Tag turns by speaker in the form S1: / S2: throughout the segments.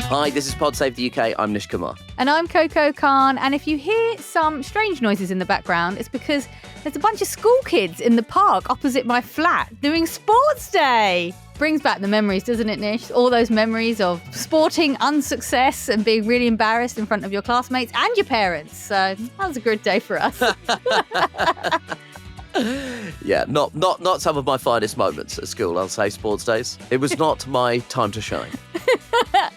S1: Hi, this is Pod Save the UK. I'm Nish Kumar.
S2: And I'm Coco Khan. And if you hear some strange noises in the background, it's because there's a bunch of school kids in the park opposite my flat doing sports day. Brings back the memories, doesn't it, Nish? All those memories of sporting unsuccess and being really embarrassed in front of your classmates and your parents. So that was a good day for us.
S1: Yeah, not some of my finest moments at school, I'll say, sports days. It was not my time to shine.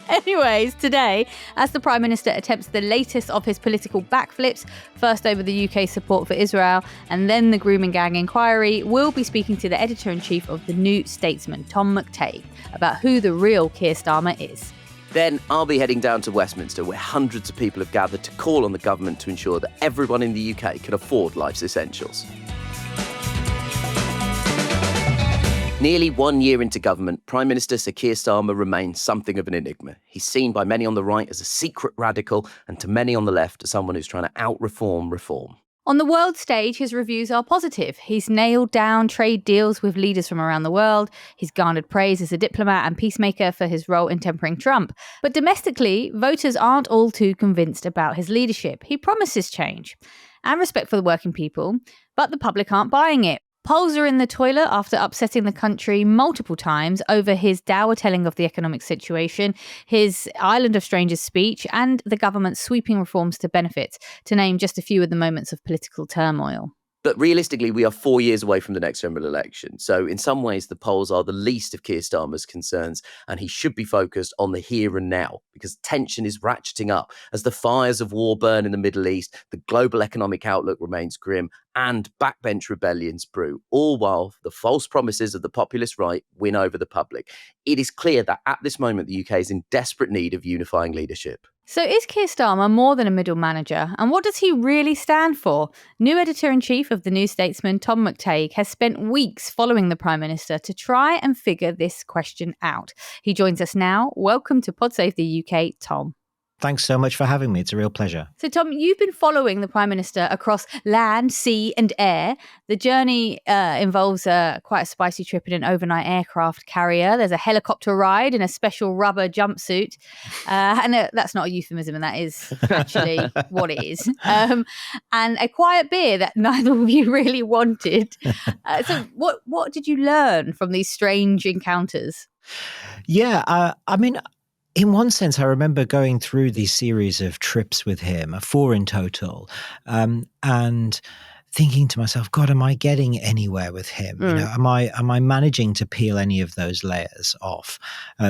S2: Anyways, today, as the Prime Minister attempts the latest of his political backflips, first over the UK's support for Israel and then the grooming gang inquiry, we'll be speaking to the Editor-in-Chief of the New Statesman, Tom McTague, about who the real Keir Starmer is.
S1: Then I'll be heading down to Westminster, where hundreds of people have gathered to call on the government to ensure that everyone in the UK can afford life's essentials. Nearly 1 year into government, Prime Minister Sir Keir Starmer remains something of an enigma. He's seen by many on the right as a secret radical and to many on the left as someone who's trying to out-reform reform.
S2: On the world stage, his reviews are positive. He's nailed down trade deals with leaders from around the world. He's garnered praise as a diplomat and peacemaker for his role in tempering Trump. But domestically, voters aren't all too convinced about his leadership. He promises change and respect for the working people, but the public aren't buying it. Polls are in the toilet after upsetting the country multiple times over his dour telling of the economic situation, his Island of Strangers speech, and the government's sweeping reforms to benefits, to name just a few of the moments of political turmoil.
S1: But realistically, we are 4 years away from the next general election. So in some ways, the polls are the least of Keir Starmer's concerns, and he should be focused on the here and now, because tension is ratcheting up as the fires of war burn in the Middle East, the global economic outlook remains grim, and backbench rebellions brew, all while the false promises of the populist right win over the public. It is clear that at this moment, the UK is in desperate need of unifying leadership.
S2: So is Keir Starmer more than a middle manager? And what does he really stand for? New Editor-in-Chief of the New Statesman, Tom McTague, has spent weeks following the Prime Minister to try and figure this question out. He joins us now. Welcome to Pod Save the UK, Tom.
S3: Thanks so much for having me. It's a real pleasure.
S2: So, Tom, you've been following the Prime Minister across land, sea and air. The journey involves quite a spicy trip in an overnight aircraft carrier. There's a helicopter ride in a special rubber jumpsuit. And that's not a euphemism, and that is actually what it is. And a quiet beer that neither of you really wanted. So what did you learn from these strange encounters?
S3: Yeah, in one sense, I remember going through these series of trips with him, 4 in total, and thinking to myself, God, am I getting anywhere with him? You know, am I managing to peel any of those layers off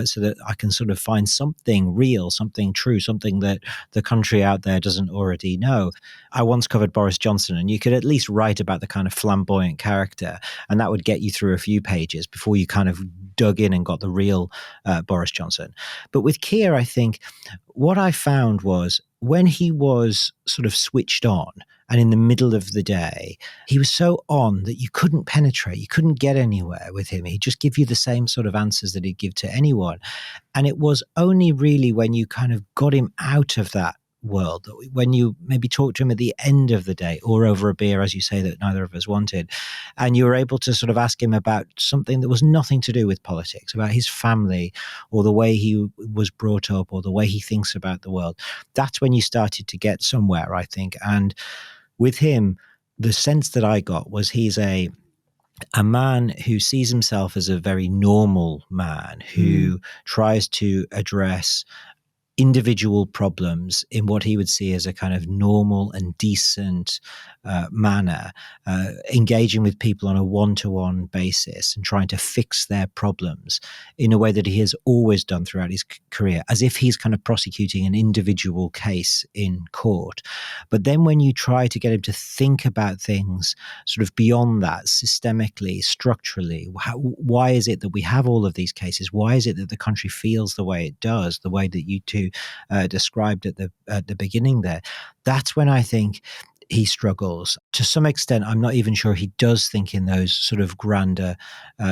S3: so that I can sort of find something real, something true, something that the country out there doesn't already know? I once covered Boris Johnson, and you could at least write about the kind of flamboyant character, and that would get you through a few pages before you kind of dug in and got the real Boris Johnson. But with Keir, I think what I found was when he was sort of switched on and in the middle of the day, he was so on that you couldn't penetrate, you couldn't get anywhere with him. He'd just give you the same sort of answers that he'd give to anyone. And it was only really when you kind of got him out of that world, when you maybe talked to him at the end of the day or over a beer, as you say, that neither of us wanted, and you were able to sort of ask him about something that was nothing to do with politics, about his family or the way he was brought up or the way he thinks about the world, that's when you started to get somewhere, I think. And with him, the sense that I got was he's a man who sees himself as a very normal man who tries to address individual problems in what he would see as a kind of normal and decent manner, engaging with people on a one-to-one basis and trying to fix their problems in a way that he has always done throughout his career, as if he's kind of prosecuting an individual case in court. But then when you try to get him to think about things sort of beyond that, systemically, structurally, why is it that we have all of these cases? Why is it that the country feels the way it does, the way that you two described at the beginning there? That's when I think he struggles. To some extent, I'm not even sure he does think in those sort of grander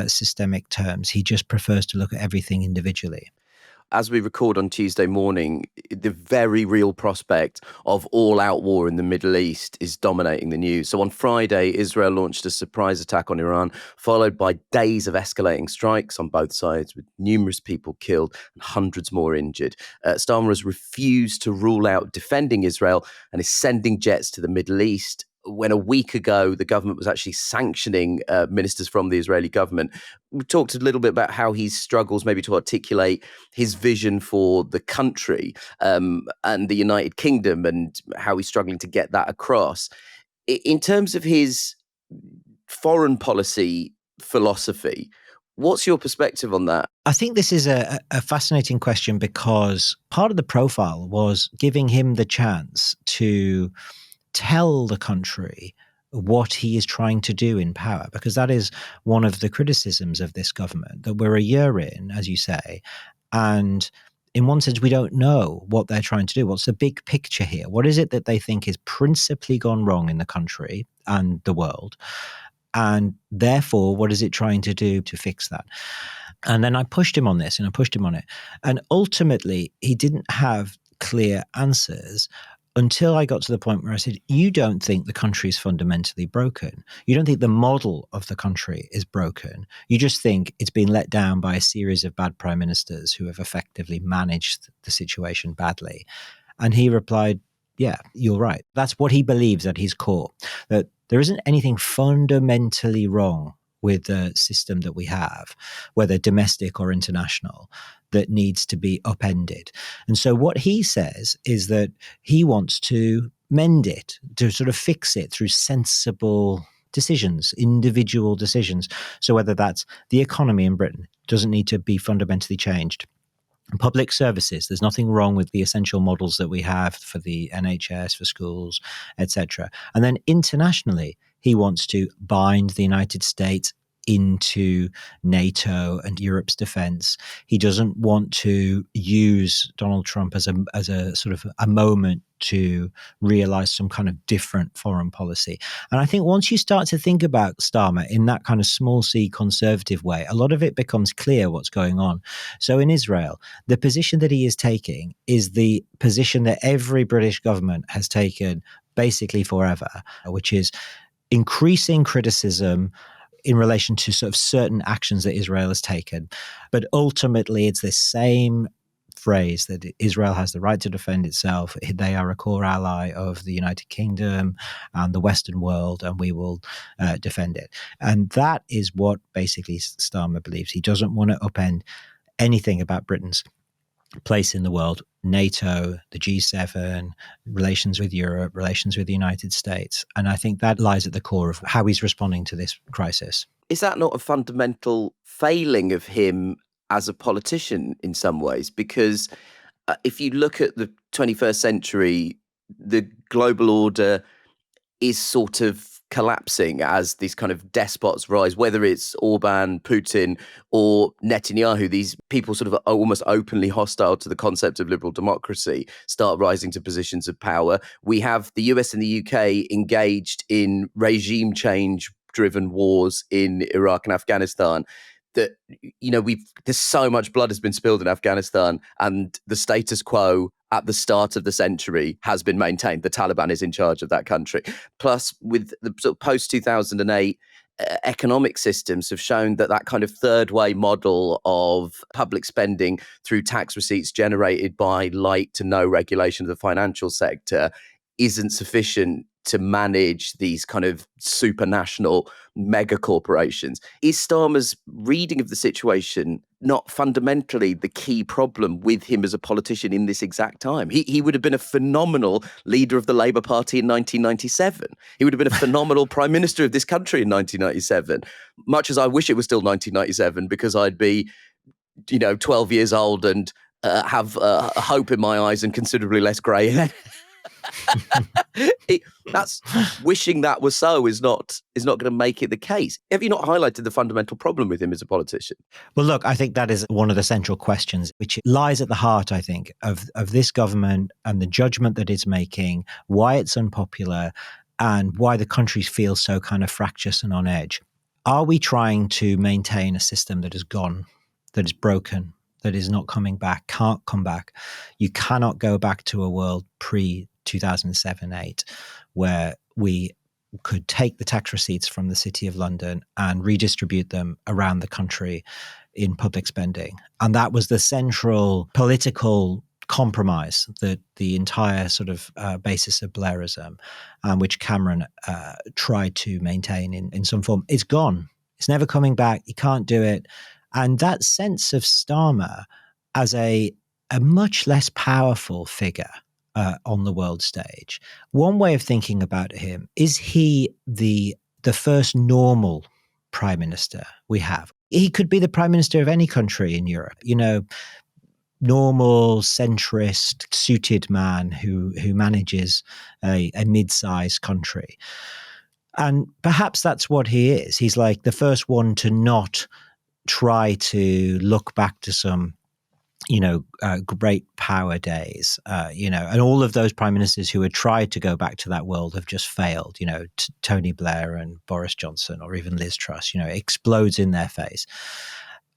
S3: systemic terms. He just prefers to look at everything individually.
S1: As we record on Tuesday morning, the very real prospect of all-out war in the Middle East is dominating the news. So on Friday, Israel launched a surprise attack on Iran, followed by days of escalating strikes on both sides, with numerous people killed and hundreds more injured. Starmer has refused to rule out defending Israel and is sending jets to the Middle East, when a week ago the government was actually sanctioning ministers from the Israeli government. We talked a little bit about how he struggles maybe to articulate his vision for the country and the United Kingdom, and how he's struggling to get that across. In terms of his foreign policy philosophy, what's your perspective on that?
S3: I think this is a fascinating question, because part of the profile was giving him the chance to tell the country what he is trying to do in power, because that is one of the criticisms of this government, that we're a year in, as you say, and in one sense, we don't know what they're trying to do. What's the big picture here? What is it that they think is principally gone wrong in the country and the world? And therefore, what is it trying to do to fix that? And then I pushed him on this and I pushed him on it. And ultimately, he didn't have clear answers until I got to the point where I said, you don't think the country is fundamentally broken. You don't think the model of the country is broken. You just think it's been let down by a series of bad prime ministers who have effectively managed the situation badly. And he replied, yeah, you're right. That's what he believes at his core, that there isn't anything fundamentally wrong with the system that we have, whether domestic or international, that needs to be upended. And so what he says is that he wants to mend it, to sort of fix it through sensible decisions, individual decisions. So whether that's the economy in Britain doesn't need to be fundamentally changed. Public services, there's nothing wrong with the essential models that we have for the NHS, for schools, etc. And then internationally, he wants to bind the United States into NATO and Europe's defense. He doesn't want to use Donald Trump as a sort of a moment to realize some kind of different foreign policy. And I think once you start to think about Starmer in that kind of small c conservative way, a lot of it becomes clear what's going on. So in Israel, the position that he is taking is the position that every British government has taken basically forever, which is increasing criticism in relation to sort of certain actions that Israel has taken. But ultimately, it's this same phrase that Israel has the right to defend itself. They are a core ally of the United Kingdom and the Western world, and we will defend it. And that is what basically Starmer believes. He doesn't want to upend anything about Britain's place in the world, NATO, the G7, relations with Europe, relations with the United States. And I think that lies at the core of how he's responding to this crisis.
S1: Is that not a fundamental failing of him as a politician in some ways? Because if you look at the 21st century, the global order is sort of collapsing as these kind of despots rise, whether it's Orban, Putin, or Netanyahu. These people sort of are almost openly hostile to the concept of liberal democracy start rising to positions of power. We have the US and the UK engaged in regime change driven wars in Iraq and Afghanistan. That, you know, there's so much blood has been spilled in Afghanistan, and the status quo at the start of the century has been maintained. The Taliban is in charge of that country. Plus, with the sort of post-2008 economic systems have shown that kind of third way model of public spending through tax receipts generated by light to no regulation of the financial sector isn't sufficient to manage these kind of supranational mega corporations. Is Starmer's reading of the situation not fundamentally the key problem with him as a politician in this exact time? He would have been a phenomenal leader of the Labour Party in 1997. He would have been a phenomenal prime minister of this country in 1997, much as I wish it was still 1997, because I'd be, 12 years old and have hope in my eyes and considerably less grey hair. That's wishing that was so is not going to make it the case. Have you not highlighted the fundamental problem with him as a politician?
S3: Well, look, I think that is one of the central questions, which lies at the heart, I think, of this government and the judgment that it's making, why it's unpopular, and why the country feels so kind of fractious and on edge. Are we trying to maintain a system that is gone, that is broken, that is not coming back, can't come back. You cannot go back to a world pre-2007-8 where we could take the tax receipts from the City of London and redistribute them around the country in public spending. And that was the central political compromise that the entire sort of basis of Blairism, which Cameron tried to maintain in some form. It's gone. It's never coming back. You can't do it. And that sense of Starmer as a much less powerful figure on the world stage. One way of thinking about him, is he the first normal prime minister we have? He could be the prime minister of any country in Europe, normal, centrist, suited man who manages a mid-sized country. And perhaps that's what he is. He's like the first one to not try to look back to some great power days, and all of those prime ministers who had tried to go back to that world have just failed, Tony Blair and Boris Johnson or even Liz Truss, explodes in their face.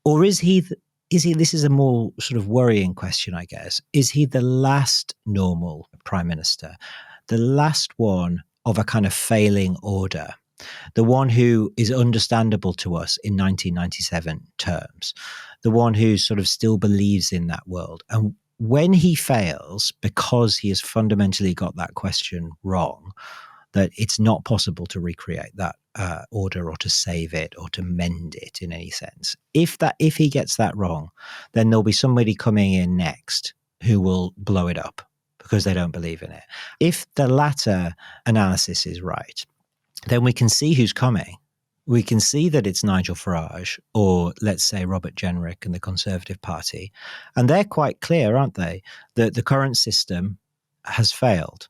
S3: Or is he, this is a more sort of worrying question, I guess. Is he the last normal prime minister, the last one of a kind of failing order? The one who is understandable to us in 1997 terms, the one who sort of still believes in that world. And when he fails, because he has fundamentally got that question wrong, that it's not possible to recreate that order or to save it or to mend it in any sense. If he gets that wrong, then there'll be somebody coming in next who will blow it up because they don't believe in it. If the latter analysis is right, then we can see who's coming. We can see that it's Nigel Farage or, let's say, Robert Jenrick and the Conservative Party. And they're quite clear, aren't they, that the current system has failed.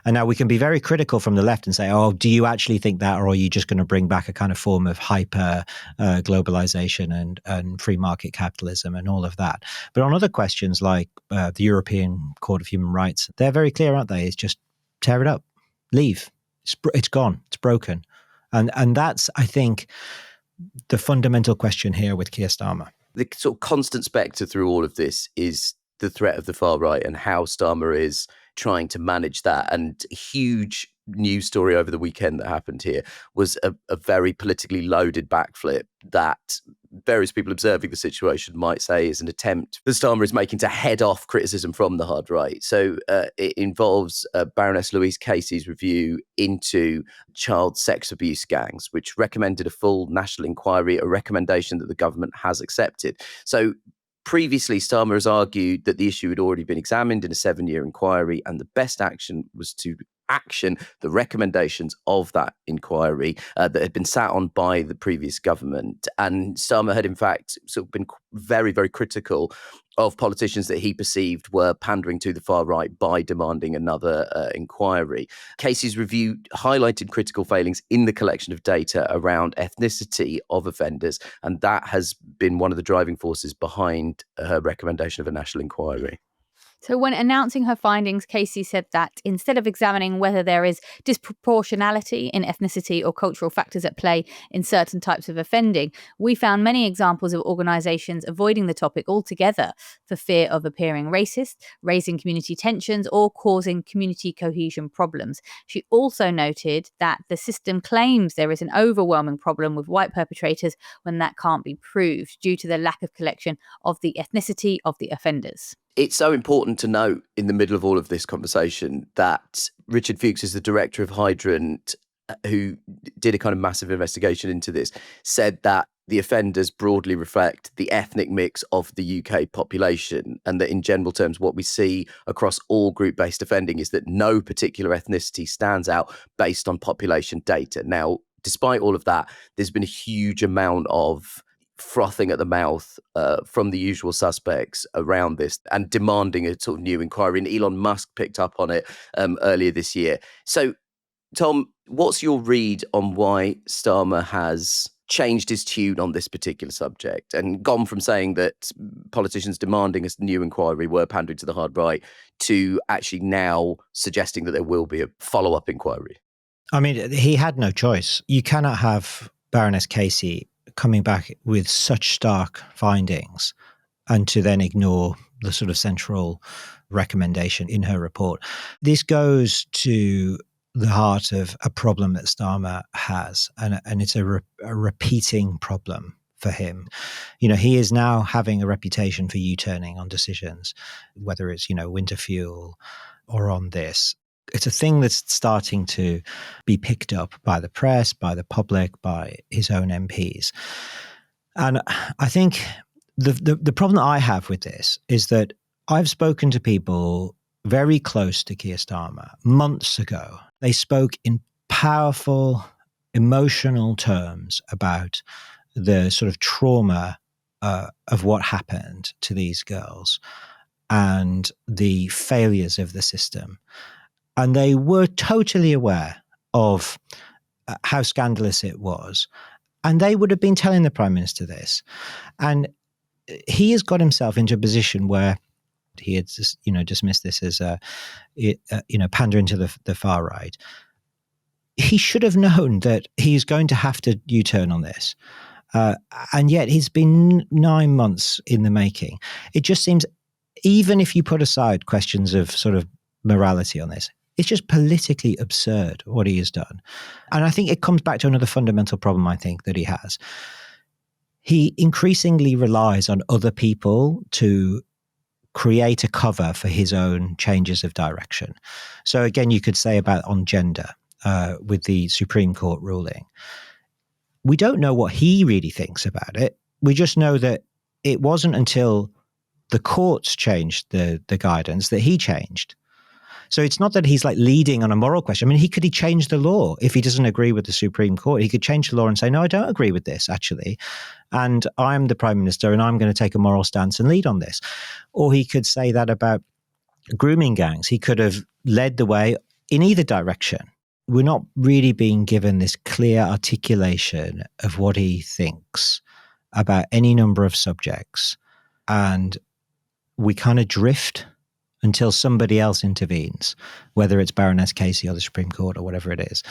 S3: And now we can be very critical from the left and say, oh, do you actually think that, or are you just going to bring back a kind of form of hyper globalization and free market capitalism and all of that? But on other questions like the European Court of Human Rights, they're very clear, aren't they? It's just tear it up, leave. It's gone. It's broken. And that's, I think, the fundamental question here with Keir Starmer.
S1: The sort of constant spectre through all of this is the threat of the far right and how Starmer is trying to manage that. And a huge news story over the weekend that happened here was a very politically loaded backflip that various people observing the situation might say is an attempt that Starmer is making to head off criticism from the hard right. So it involves Baroness Louise Casey's review into child sex abuse gangs, which recommended a full national inquiry, a recommendation that the government has accepted. So previously, Starmer has argued that the issue had already been examined in a 7-year inquiry, and the best action was to action the recommendations of that inquiry that had been sat on by the previous government. And Starmer had, in fact, sort of been very, very critical of politicians that he perceived were pandering to the far right by demanding another inquiry. Casey's review highlighted critical failings in the collection of data around ethnicity of offenders, and that has been one of the driving forces behind her recommendation of a national inquiry.
S2: So when announcing her findings, Casey said that instead of examining whether there is disproportionality in ethnicity or cultural factors at play in certain types of offending, we found many examples of organisations avoiding the topic altogether for fear of appearing racist, raising community tensions, or causing community cohesion problems. She also noted that the system claims there is an overwhelming problem with white perpetrators when that can't be proved due to the lack of collection of the ethnicity of the offenders.
S1: It's so important to note in the middle of all of this conversation that Richard Fuchs is the director of Hydrant, who did a kind of massive investigation into this, said that the offenders broadly reflect the ethnic mix of the UK population, and that in general terms, what we see across all group-based offending is that no particular ethnicity stands out based on population data. Now, despite all of that, there's been a huge amount of frothing at the mouth from the usual suspects around this and demanding a sort of new inquiry. And Elon Musk picked up on it earlier this year. So, Tom, what's your read on why Starmer has changed his tune on this particular subject and gone from saying that politicians demanding a new inquiry were pandering to the hard right to actually now suggesting that there will be a follow-up inquiry?
S3: I mean, he had no choice. You cannot have Baroness Casey coming back with such stark findings and to then ignore the sort of central recommendation in her report. This goes to the heart of a problem that Starmer has, and it's a repeating problem for him. He is now having a reputation for U-turning on decisions, whether it's, winter fuel or on this. It's a thing that's starting to be picked up by the press, by the public, by his own MPs. And I think the problem that I have with this is that I've spoken to people very close to Keir Starmer months ago. They spoke in powerful, emotional terms about the sort of trauma of what happened to these girls and the failures of the system. And they were totally aware of how scandalous it was. And they would have been telling the Prime Minister this. And he has got himself into a position where he had just, dismissed this as pandering to the far right. He should have known that he's going to have to U-turn on this. And yet he's been 9 months in the making. It just seems, even if you put aside questions of sort of morality on this, it's just politically absurd what he has done. And I think it comes back to another fundamental problem, I think, that he has. He increasingly relies on other people to create a cover for his own changes of direction. So again, you could say about on gender with the Supreme Court ruling. We don't know what he really thinks about it. We just know that it wasn't until the courts changed the guidance that he changed. So it's not that he's like leading on a moral question. I mean, he could change the law if he doesn't agree with the Supreme Court. He could change the law and say, no, I don't agree with this, actually. And I'm the Prime Minister and I'm going to take a moral stance and lead on this. Or he could say that about grooming gangs. He could have led the way in either direction. We're not really being given this clear articulation of what he thinks about any number of subjects. And we kind of drift until somebody else intervenes, whether it's Baroness Casey or the Supreme Court or whatever it is.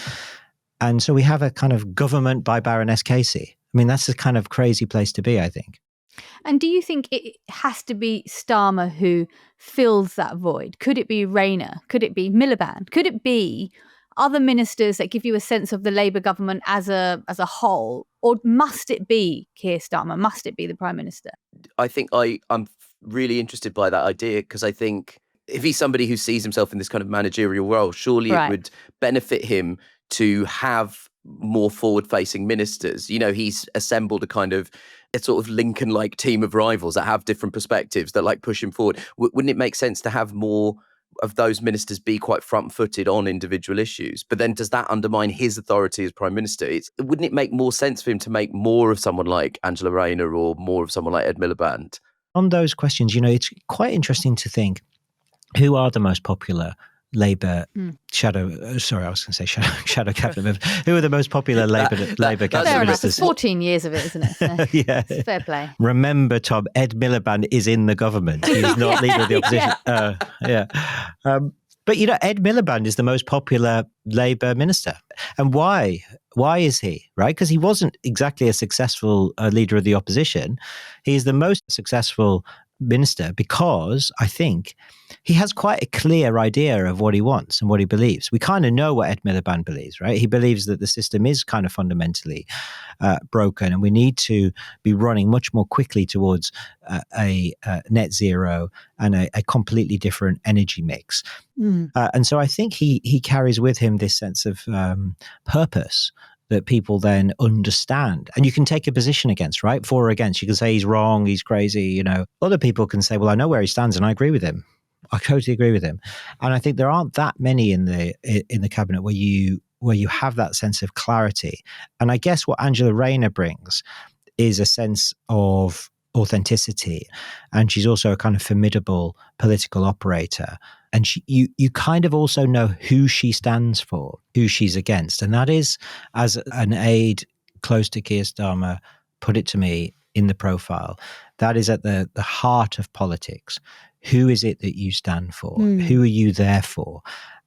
S3: And so we have a kind of government by Baroness Casey. I mean, that's a kind of crazy place to be, I think.
S2: And do you think it has to be Starmer who fills that void? Could it be Rayner? Could it be Miliband? Could it be other ministers that give you a sense of the Labour government as a whole? Or must it be Keir Starmer? Must it be the Prime Minister?
S1: I think I'm really interested by that idea, because I think if he's somebody who sees himself in this kind of managerial role, surely it would benefit him to have more forward-facing ministers. He's assembled a sort of Lincoln-like team of rivals that have different perspectives that like push him forward. Wouldn't it make sense to have more of those ministers be quite front-footed on individual issues? But then does that undermine his authority as Prime Minister? Wouldn't it make more sense for him to make more of someone like Angela Rayner or more of someone like Ed Miliband?
S3: On those questions, it's quite interesting to think who are the most popular Labour shadow cabinet members. Who are the most popular Labour cabinet
S2: fair
S3: ministers?
S2: It's 14 years of it, isn't it? So
S3: yeah.
S2: It's fair play.
S3: Remember, Tom, Ed Miliband is in the government. He's not leader of the opposition. But, Ed Miliband is the most popular Labour minister. And why? Why is he, right? Because he wasn't exactly a successful leader of the opposition. He's the most successful minister because I think he has quite a clear idea of what he wants and what he believes. We kind of know what Ed Miliband believes, right? He believes that the system is kind of fundamentally broken and we need to be running much more quickly towards a net zero and a completely different energy mix. And so I think he carries with him this sense of purpose that people then understand. And you can take a position against, right? For or against. You can say he's wrong, he's crazy, Other people can say, well, I know where he stands and I agree with him. I totally agree with him. And I think there aren't that many in the cabinet where you have that sense of clarity. And I guess what Angela Rayner brings is a sense of authenticity. And she's also a kind of formidable political operator. And you kind of also know who she stands for, who she's against. And that is, as an aide close to Keir Starmer put it to me in the profile, that is at the heart of politics. Who is it that you stand for? Who are you there for?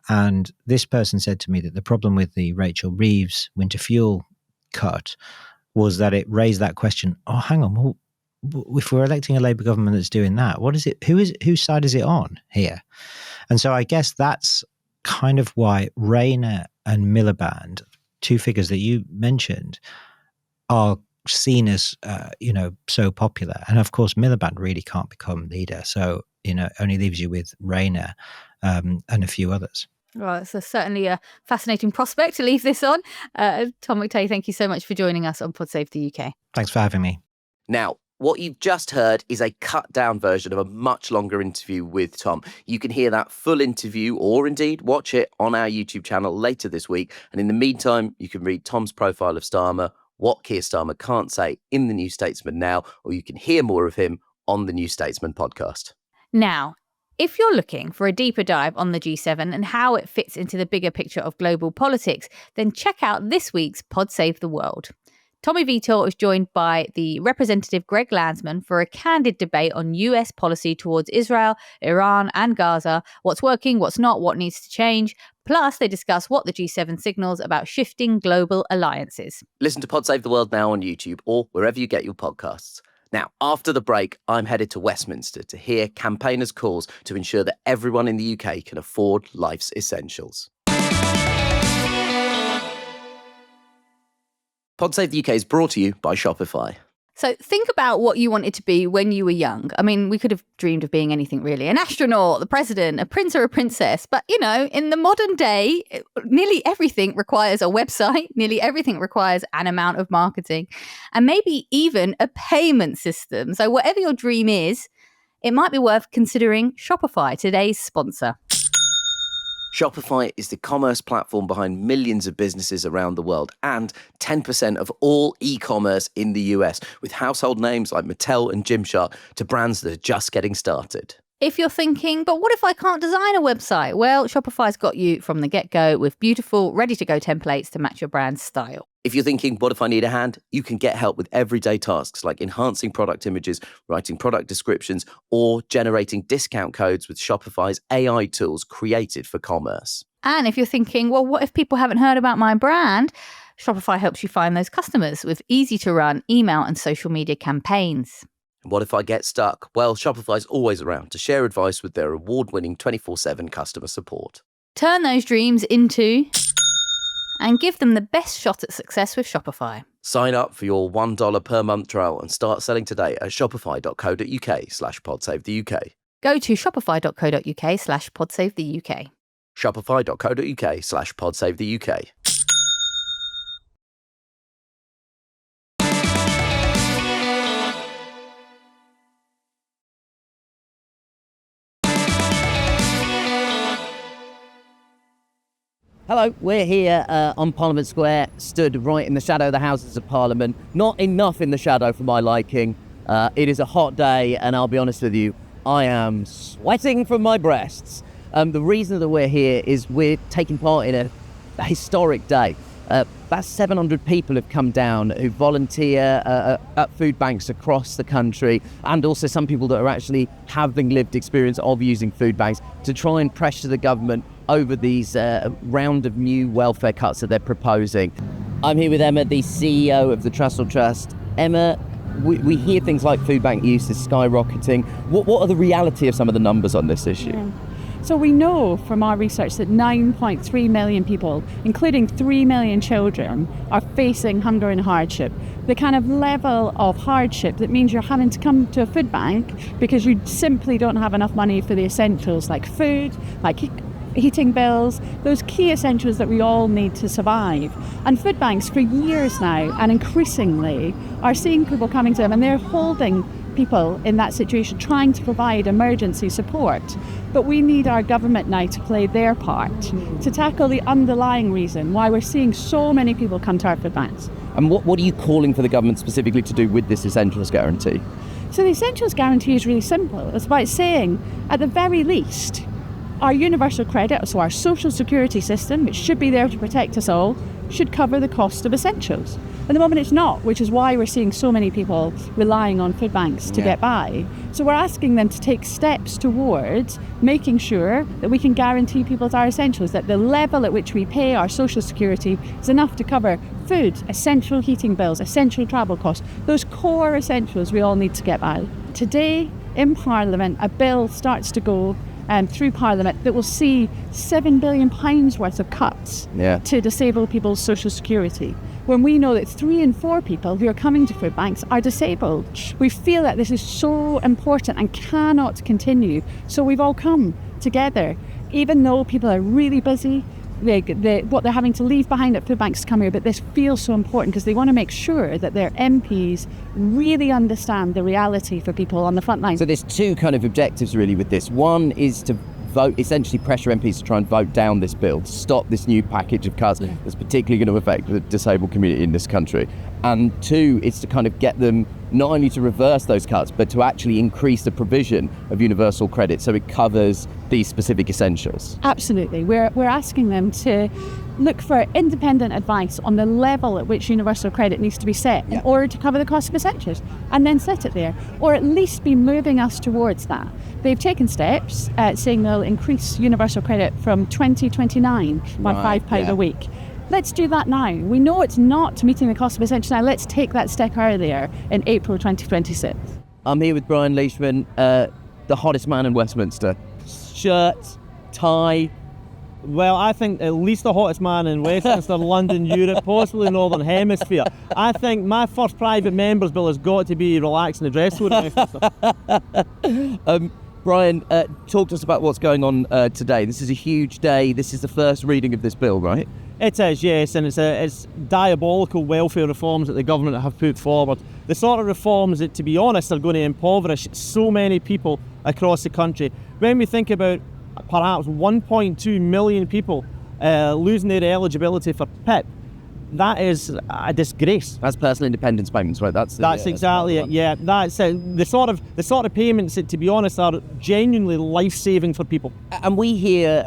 S3: And this person said to me that the problem with the Rachel Reeves winter fuel cut was that it raised that question, oh, hang on, well, if we're electing a Labour government that's doing that, what is it? Whose side is it on here? And so I guess that's kind of why Rayner and Miliband, two figures that you mentioned, are seen as so popular. And of course, Miliband really can't become leader, so only leaves you with Rayner and a few others.
S2: Well, it's certainly a fascinating prospect to leave this on. Tom McTague, thank you so much for joining us on Pod Save the UK.
S3: Thanks for having me.
S1: Now, what you've just heard is a cut-down version of a much longer interview with Tom. You can hear that full interview, or indeed watch it, on our YouTube channel later this week. And in the meantime, you can read Tom's profile of Starmer, what Keir Starmer can't say, in the New Statesman now, or you can hear more of him on the New Statesman podcast.
S2: Now, if you're looking for a deeper dive on the G7 and how it fits into the bigger picture of global politics, then check out this week's Pod Save the World. Tommy Vitor is joined by the Representative Greg Landsman for a candid debate on US policy towards Israel, Iran and Gaza, what's working, what's not, what needs to change. Plus, they discuss what the G7 signals about shifting global alliances.
S1: Listen to Pod Save the World now on YouTube or wherever you get your podcasts. Now, after the break, I'm headed to Westminster to hear campaigners' calls to ensure that everyone in the UK can afford life's essentials. Pod Save the UK is brought to you by Shopify.
S2: So think about what you wanted to be when you were young. I mean, we could have dreamed of being anything really. An astronaut, the president, a prince or a princess. But, in the modern day, nearly everything requires a website. Nearly everything requires an amount of marketing and maybe even a payment system. So whatever your dream is, it might be worth considering Shopify, today's sponsor.
S1: Shopify is the commerce platform behind millions of businesses around the world and 10% of all e-commerce in the US, with household names like Mattel and Gymshark to brands that are just getting started.
S2: If you're thinking, but what if I can't design a website? Well, Shopify's got you from the get-go with beautiful, ready-to-go templates to match your brand's style.
S1: If you're thinking, what if I need a hand? You can get help with everyday tasks like enhancing product images, writing product descriptions, or generating discount codes with Shopify's AI tools created for commerce.
S2: And if you're thinking, well, what if people haven't heard about my brand? Shopify helps you find those customers with easy-to-run email and social media campaigns.
S1: What if I get stuck? Well, Shopify's always around to share advice with their award-winning 24/7 customer support.
S2: Turn those dreams into and give them the best shot at success with Shopify.
S1: Sign up for your $1 per month trial and start selling today at shopify.co.uk/podsavethuk.
S2: Go to shopify.co.uk/podsavethuk.
S1: Shopify.co.uk/podsavethuk.
S4: Hello, we're here on Parliament Square, stood right in the shadow of the Houses of Parliament. Not enough in the shadow for my liking. It is a hot day, and I'll be honest with you, I am sweating from my breasts. The reason that we're here is we're taking part in a historic day. About 700 people have come down who volunteer at food banks across the country, and also some people that are actually having lived experience of using food banks to try and pressure the government over these round of new welfare cuts that they're proposing. I'm here with Emma, the CEO of the Trussell Trust. Emma, we hear things like food bank use is skyrocketing. What are the reality of some of the numbers on this issue?
S5: Yeah. So we know from our research that 9.3 million people, including 3 million children, are facing hunger and hardship. The kind of level of hardship that means you're having to come to a food bank because you simply don't have enough money for the essentials like food, like heating bills, those key essentials that we all need to survive. And food banks for years now, and increasingly, are seeing people coming to them and they're holding people in that situation, trying to provide emergency support. But we need our government now to play their part to tackle the underlying reason why we're seeing so many people come to our food banks.
S4: And what are you calling for the government specifically to do with this essentials guarantee?
S5: So the essentials guarantee is really simple. It's about saying, at the very least, our universal credit, so our social security system, which should be there to protect us all, should cover the cost of essentials. At the moment it's not, which is why we're seeing so many people relying on food banks to get by. So we're asking them to take steps towards making sure that we can guarantee people's our essentials, that the level at which we pay our social security is enough to cover food, essential heating bills, essential travel costs, those core essentials we all need to get by. Today in Parliament, a bill starts to go through Parliament that will see £7 billion worth of cuts to disabled people's social security, when we know that 3 in 4 people who are coming to food banks are disabled. We feel that this is so important and cannot continue, so we've all come together, even though people are really busy. What they're having to leave behind at food banks to come here, but this feels so important because they want to make sure that their MPs really understand the reality for people on the front line.
S4: So there's 2 kind of objectives really with this. One is to vote, essentially pressure MPs to try and vote down this bill, to stop this new package of cuts that's particularly going to affect the disabled community in this country. And 2 is to kind of get them not only to reverse those cuts, but to actually increase the provision of universal credit so it covers these specific essentials.
S5: Absolutely. We're asking them to look for independent advice on the level at which universal credit needs to be set in order to cover the cost of essentials, and then set it there, or at least be moving us towards that. They've taken steps saying they'll increase universal credit from 2029 by £5 a week. Let's do that now. We know it's not meeting the cost of essentials now. Let's take that step earlier in April 2026.
S4: I'm here with Brian Leishman, the hottest man in Westminster. Shirt, tie.
S6: Well, I think at least the hottest man in Westminster, London, Europe, possibly Northern Hemisphere. I think my first private member's bill has got to be relaxing the dress code in Westminster.
S4: Brian, talk to us about what's going on today. This is a huge day. This is the first reading of this bill, right?
S6: It is, yes, and it's diabolical welfare reforms that the government have put forward. The sort of reforms that, to be honest, are going to impoverish so many people across the country. When we think about perhaps 1.2 million people losing their eligibility for PIP, that is a disgrace.
S4: That's personal independence payments, right? That's
S6: exactly it. Yeah, that's the sort of payments that, to be honest, are genuinely life-saving for people.
S4: And we hear,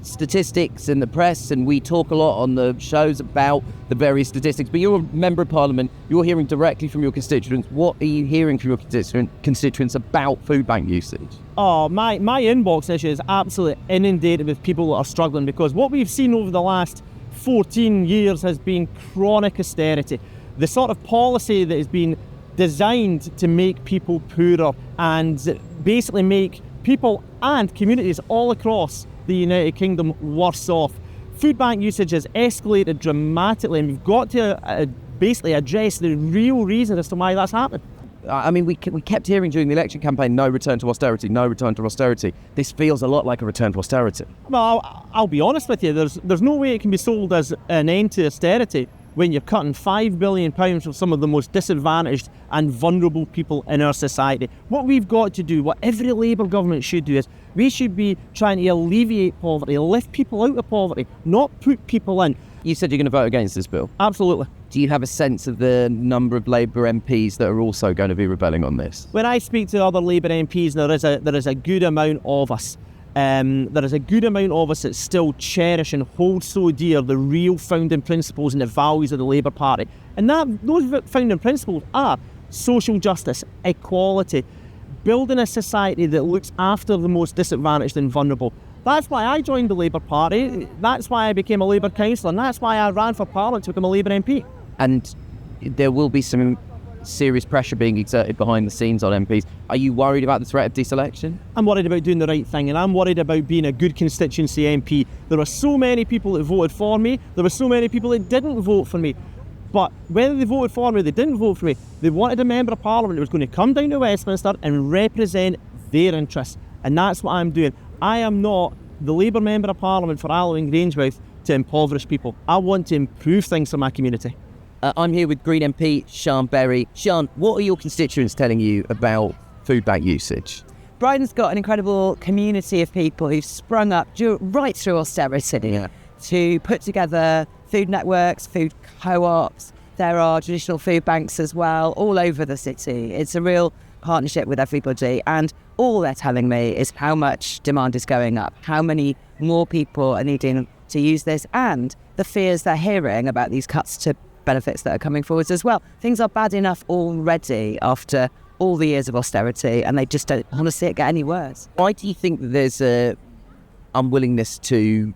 S4: statistics in the press, and we talk a lot on the shows about the various statistics, but you're a member of Parliament, you're hearing directly from your constituents. What are you hearing from your constituents about food bank usage?
S6: Oh, my inbox issue is absolutely inundated with people that are struggling, because what we've seen over the last 14 years has been chronic austerity. The sort of policy that has been designed to make people poorer and basically make people and communities all across the United Kingdom worse off. Food bank usage has escalated dramatically, and we've got to basically address the real reason as to why that's happened.
S4: I mean, we kept hearing during the election campaign, no return to austerity, no return to austerity. This feels a lot like a return to austerity.
S6: Well, I'll be honest with you, there's no way it can be sold as an end to austerity when you're cutting £5 billion from some of the most disadvantaged and vulnerable people in our society. What we've got to do, what every Labour government should do, is we should be trying to alleviate poverty, lift people out of poverty, not put people in.
S4: You said you're going to vote against this bill.
S6: Absolutely.
S4: Do you have a sense of the number of Labour MPs that are also going to be rebelling on this?
S6: When I speak to other Labour MPs, there is a good amount of us. There is a good amount of us that still cherish and hold so dear the real founding principles and the values of the Labour Party. And those founding principles are social justice, equality, building a society that looks after the most disadvantaged and vulnerable. That's why I joined the Labour Party, that's why I became a Labour councillor, and that's why I ran for Parliament to become a Labour MP.
S4: And there will be some serious pressure being exerted behind the scenes on MPs. Are you worried about the threat of deselection?
S6: I'm worried about doing the right thing, and I'm worried about being a good constituency MP. There were so many people that voted for me, there were so many people that didn't vote for me. But whether they voted for me or they didn't vote for me, they wanted a member of Parliament that was going to come down to Westminster and represent their interests. And that's what I'm doing. I am not the Labour Member of Parliament for Alloa and Grangemouth to impoverish people. I want to improve things for my community.
S4: I'm here with Green MP Siân Berry. Siân, what are your constituents telling you about food bank usage?
S7: Brighton's got an incredible community of people who've sprung up right through austerity to put together food networks, food co-ops. There are traditional food banks as well, all over the city. It's a real partnership with everybody, and all they're telling me is how much demand is going up, how many more people are needing to use this, and the fears they're hearing about these cuts to benefits that are coming forwards as well. Things are bad enough already after all the years of austerity, and they just don't want to see it get any worse.
S4: Why do you think that there's a unwillingness to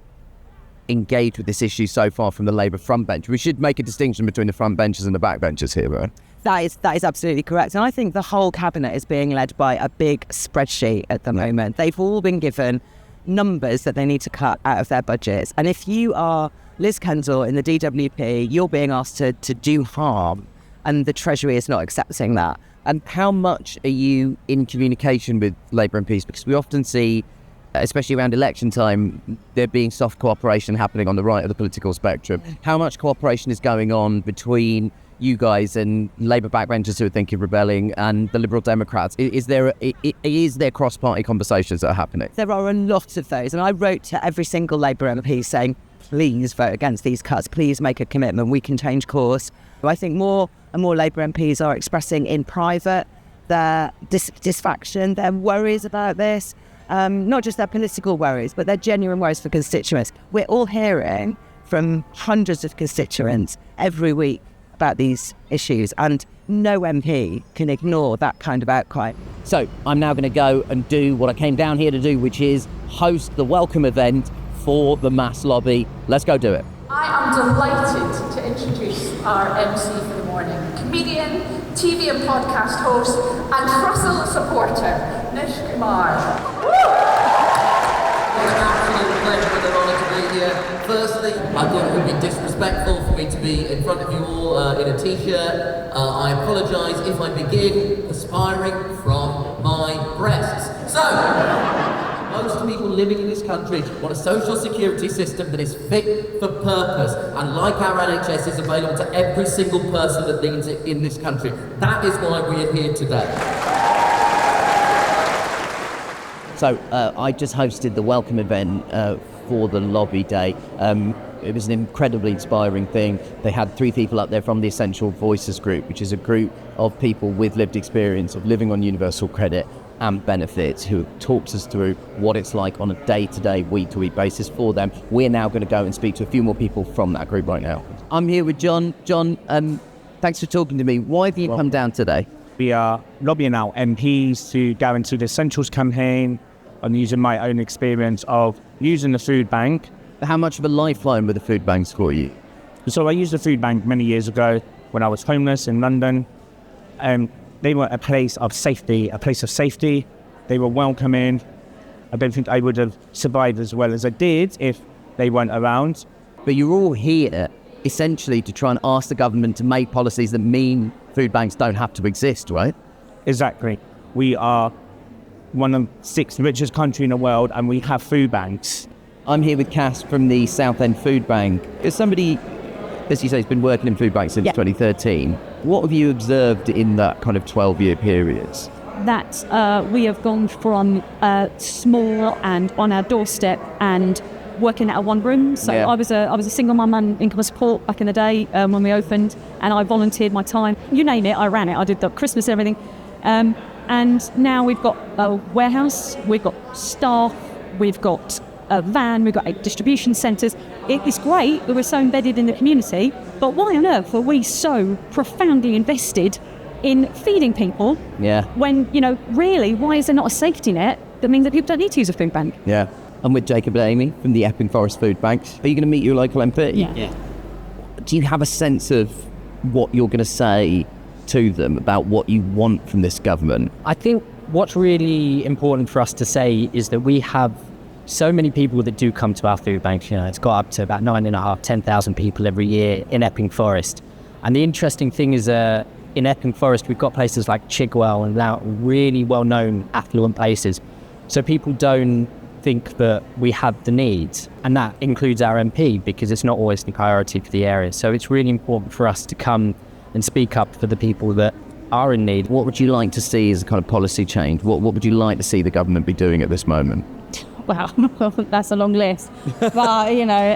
S4: engage with this issue so far from the Labour front bench? We should make a distinction between the front benchers and the back benchers here, right?
S7: That is absolutely correct. And I think the whole cabinet is being led by a big spreadsheet at the moment. They've all been given numbers that they need to cut out of their budgets. And if you are Liz Kendall in the DWP, you're being asked to do harm, and the Treasury is not accepting that.
S4: And how much are you in communication with Labour MPs? Because we often see, especially around election time, there being soft cooperation happening on the right of the political spectrum. How much cooperation is going on between you guys and Labour backbenchers who are thinking of rebelling and the Liberal Democrats? Is there cross-party conversations that are happening?
S7: There are a lot of those, and I wrote to every single Labour MP saying, please vote against these cuts, please make a commitment, we can change course. I think more and more Labour MPs are expressing in private their dissatisfaction, their worries about this, not just their political worries, but their genuine worries for constituents. We're all hearing from hundreds of constituents every week about these issues, and no MP can ignore that kind of outcry.
S4: So I'm now going to go and do what I came down here to do, which is host the welcome event for the mass lobby. Let's go do it.
S8: I am delighted to introduce our MC for the morning, comedian, TV and podcast host, and Russell supporter, Nish Kumar.
S9: It's an absolute pleasure and an honour to be here. Firstly, I thought it would be disrespectful for me to be in front of you all in a t-shirt. I apologise if I begin perspiring from my breasts. So, most people living in this country want a social security system that is fit for purpose, and like our NHS is available to every single person that needs it in this country. That is why we are here today.
S4: So I just hosted the welcome event for the lobby day. It was an incredibly inspiring thing. They had 3 people up there from the Essential Voices group, which is a group of people with lived experience of living on universal credit and benefits, who talks us through what it's like on a day-to-day, week-to-week basis for them. We're now going to go and speak to a few more people from that group right now. I'm here with John. John, thanks for talking to me. Why have you come down today?
S10: We are lobbying our MPs to go into the Essentials campaign and using my own experience of using the food bank.
S4: How much of a lifeline were the food banks for you?
S10: So I used the food bank many years ago when I was homeless in London. They were a place of safety. They were welcoming. I don't think I would have survived as well as I did if they weren't around.
S4: But you're all here essentially to try and ask the government to make policies that mean food banks don't have to exist, right?
S10: Exactly. We are one of 6 richest countries in the world, and we have food banks.
S4: I'm here with Cass from the Southend Food Bank. As somebody, as you say, has been working in food banks since 2013, what have you observed in that kind of 12-year period?
S5: That we have gone from small and on our doorstep and working out of one room. So I was a single mum and income support back in the day when we opened, and I volunteered my time. You name it, I ran it. I did the Christmas and everything. And now we've got a warehouse, we've got staff, we've got a van, we've got 8 distribution centres. It's great that we're so embedded in the community, but why on earth are we so profoundly invested in feeding people when, really, why is there not a safety net that means that people don't need to use a food bank?
S4: Yeah. I'm with Jacob and Amy from the Epping Forest Food Bank. Are you going to meet your local MP?
S5: Yeah.
S4: Do you have a sense of what you're going to say to them about what you want from this government?
S11: I think what's really important for us to say is that we have so many people that do come to our food bank. It's got up to about 9,500, 10,000 people every year in Epping Forest. And the interesting thing is in Epping Forest, we've got places like Chigwell and now really well-known affluent places. So people don't think that we have the needs, and that includes our MP, because it's not always the priority for the area. So it's really important for us to come and speak up for the people that are in need.
S4: What would you like to see as a kind of policy change? What would you like to see the government be doing at this moment?
S2: Wow, that's a long list. But,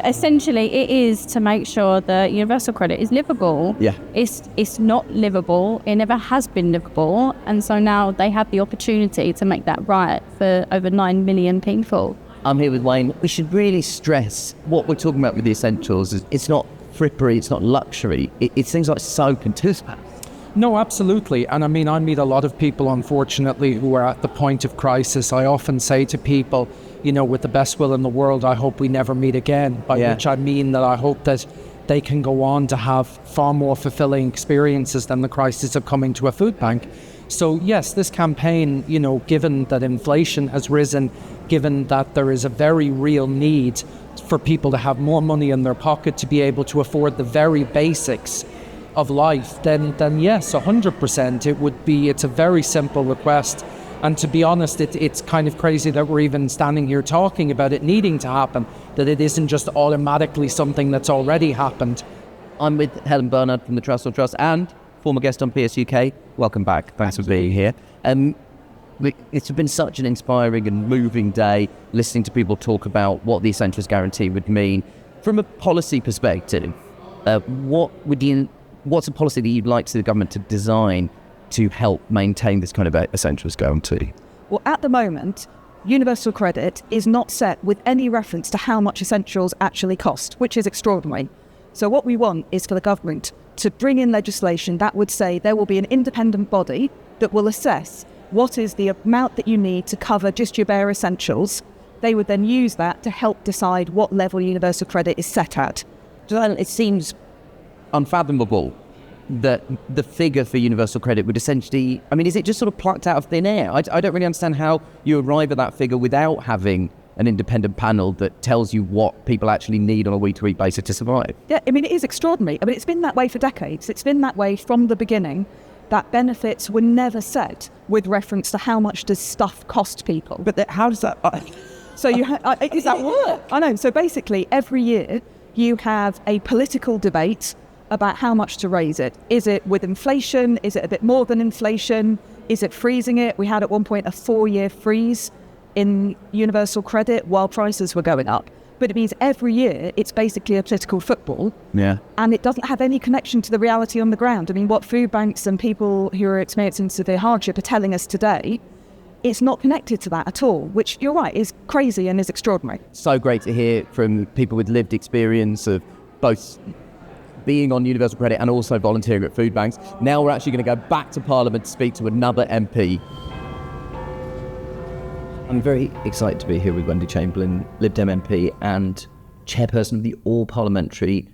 S2: essentially it is to make sure that universal credit is livable.
S4: Yeah.
S2: It's not livable. It never has been livable. And so now they have the opportunity to make that right for over 9 million people.
S4: I'm here with Wayne. We should really stress what we're talking about with the essentials is it's not frippery, it's not luxury. It's things like soap and toothpaste.
S12: No, absolutely. And I mean, I meet a lot of people, unfortunately, who are at the point of crisis. I often say to people, you know, with the best will in the world, I hope we never meet again. By which I mean that I hope that they can go on to have far more fulfilling experiences than the crisis of coming to a food bank. So yes, this campaign, you know, given that inflation has risen, given that there is a very real need for people to have more money in their pocket to be able to afford the very basics of life, then yes, 100%. It's a very simple request. And to be honest, it's kind of crazy that we're even standing here talking about it needing to happen, that it isn't just automatically something that's already happened.
S4: I'm with Helen Bernard from the Trussell Trust and former guest on PS UK. Welcome back. Thanks for being here. It's been such an inspiring and moving day listening to people talk about what the Essentials Guarantee would mean. From a policy perspective, what's a policy that you'd like the government to design to help maintain this kind of Essentials Guarantee?
S13: Well, at the moment, universal credit is not set with any reference to how much essentials actually cost, which is extraordinary. So what we want is for the government to bring in legislation that would say there will be an independent body that will assess what is the amount that you need to cover just your bare essentials. They would then use that to help decide what level universal credit is set at.
S4: It seems unfathomable that the figure for universal credit would essentially, I mean, is it just sort of plucked out of thin air? I don't really understand how you arrive at that figure without having an independent panel that tells you what people actually need on a week-to-week basis to survive.
S13: Yeah, I mean, it is extraordinary. I mean, it's been that way for decades. It's been that way from the beginning, that benefits were never set with reference to how much does stuff cost people.
S4: But how does that...
S13: So you
S4: does that work?
S13: I know. So basically, every year you have a political debate about how much to raise it. Is it with inflation? Is it a bit more than inflation? Is it freezing it? We had at one point a 4-year freeze in universal credit while prices were going up. But it means every year it's basically a political football.
S4: Yeah.
S13: And it doesn't have any connection to the reality on the ground. I mean, what food banks and people who are experiencing severe hardship are telling us today, it's not connected to that at all, which, you're right, is crazy and is extraordinary.
S4: So great to hear from people with lived experience of both being on universal credit and also volunteering at food banks. Now we're actually going to go back to Parliament to speak to another MP. I'm very excited to be here with Wendy Chamberlain, Lib Dem MP and chairperson of the all-parliamentary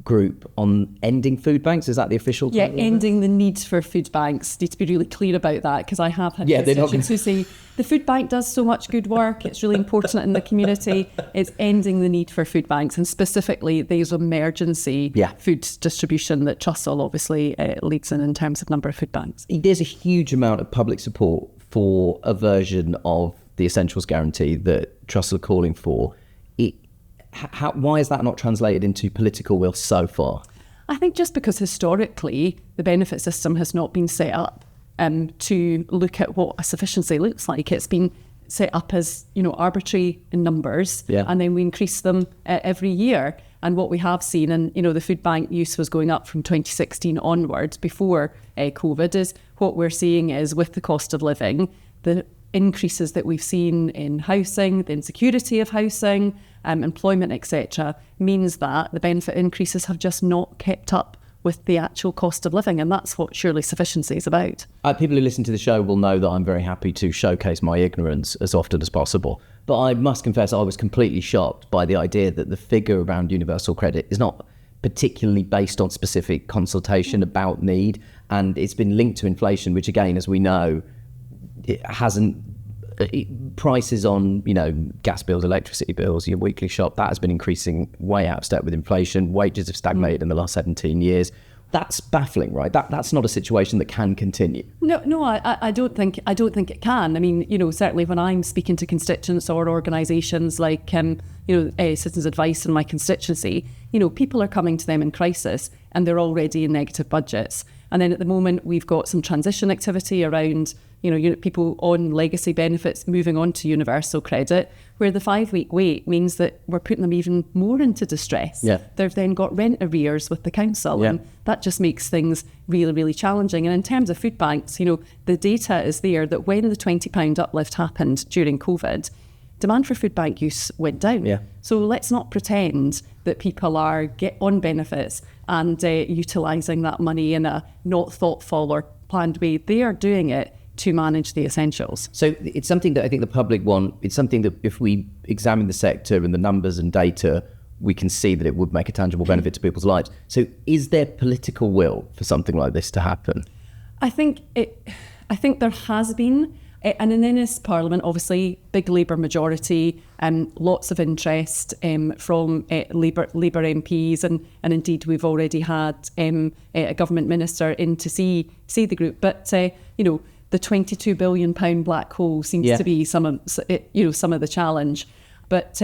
S4: group on ending food banks. Is that the official
S14: title? Yeah, ending the need for food banks. Need to be really clear about that, because I have had constituents who say the food bank does so much good work, it's really important in the community. It's ending the need for food banks, and specifically there's emergency food distribution that Trussell obviously leads in terms of number of food banks.
S4: There's a huge amount of public support for a version of the Essentials Guarantee that Trussell are calling for. Why is that not translated into political will so far?
S14: I think just because historically the benefit system has not been set up to look at what a sufficiency looks like. It's been set up as, arbitrary in numbers, and then we increase them every year. And what we have seen, and the food bank use was going up from 2016 onwards before COVID, is what we're seeing is with the cost of living, the increases that we've seen in housing, the insecurity of housing, employment, etc., means that the benefit increases have just not kept up with the actual cost of living, and that's what surely sufficiency is about.
S4: People who listen to the show will know that I'm very happy to showcase my ignorance as often as possible, but I must confess I was completely shocked by the idea that the figure around universal credit is not particularly based on specific consultation about need, and it's been linked to inflation, which again, as we know, it hasn't. Prices on, gas bills, electricity bills, your weekly shop, that has been increasing way out of step with inflation. Wages have stagnated in the last 17 years. That's baffling, right? That's not a situation that can continue.
S14: No, I don't think it can. I mean, certainly when I'm speaking to constituents or organisations like, Citizens Advice in my constituency, people are coming to them in crisis and they're already in negative budgets. And then at the moment, we've got some transition activity around, people on legacy benefits moving on to universal credit, where the 5-week wait means that we're putting them even more into distress.
S4: Yeah.
S14: They've then got rent arrears with the council, and that just makes things really, really challenging. And in terms of food banks, the data is there that when the £20 uplift happened during COVID, demand for food bank use went down.
S4: Yeah.
S14: So let's not pretend that people are on benefits and utilising that money in a not thoughtful or planned way. They are doing it to manage the essentials.
S4: So it's something that I think the public want. It's something that if we examine the sector and the numbers and data, we can see that it would make a tangible benefit to people's lives. So is there political will for something like this to happen?
S14: I think there has been, and in this Parliament, obviously, big Labour majority, lots of interest from Labour MPs, and indeed we've already had a government minister in to see the group. But the £22 billion black hole seems to be some of the challenge. But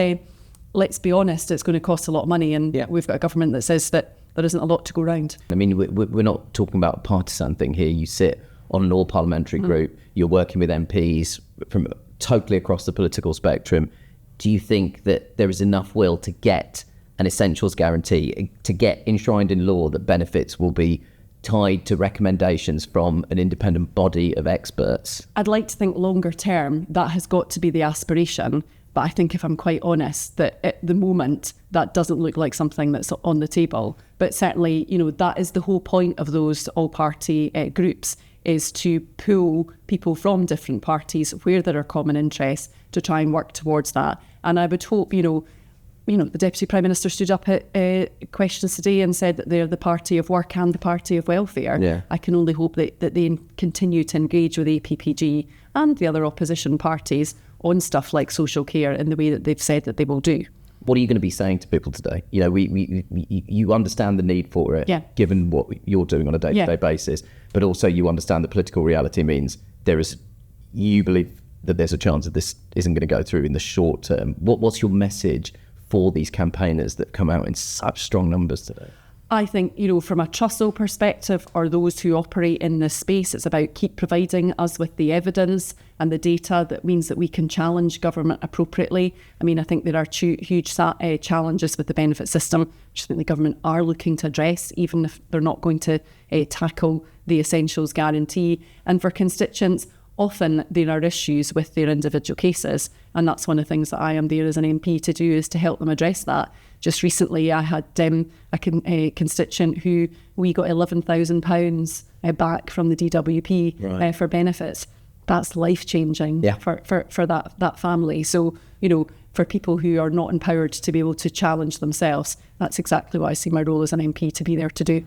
S14: let's be honest, it's going to cost a lot of money, and we've got a government that says that there isn't a lot to go round.
S4: I mean, we're not talking about a partisan thing here. You sit on an all-parliamentary group, you're working with MPs from totally across the political spectrum. Do you think that there is enough will to get an essentials guarantee, to get enshrined in law that benefits will be tied to recommendations from an independent body of experts?
S14: I'd like to think longer term that has got to be the aspiration, but I think if I'm quite honest that at the moment that doesn't look like something that's on the table. But certainly, that is the whole point of those all-party groups, is to pull people from different parties where there are common interests to try and work towards that. And I would hope, the Deputy Prime Minister stood up at questions today and said that they're the party of work and the party of welfare. Yeah. I can only hope that they continue to engage with APPG and the other opposition parties on stuff like social care in the way that they've said that they will do.
S4: What are you going to be saying to people today? You understand the need for it, given what you're doing on a day-to-day basis, but also you understand the political reality means you believe that there's a chance that this isn't going to go through in the short term. What's your message for these campaigners that come out in such strong numbers today?
S14: I think, from a Trussell perspective, or those who operate in this space, it's about keep providing us with the evidence and the data that means that we can challenge government appropriately. I mean, I think there are huge challenges with the benefit system, which I think the government are looking to address, even if they're not going to tackle the essentials guarantee. And for constituents, often there are issues with their individual cases, and that's one of the things that I am there as an MP to do, is to help them address that. Just recently I had a constituent who we got £11,000 back from the DWP for benefits. That's life-changing for that family. So, for people who are not empowered to be able to challenge themselves, that's exactly what I see my role as an MP to be there to do.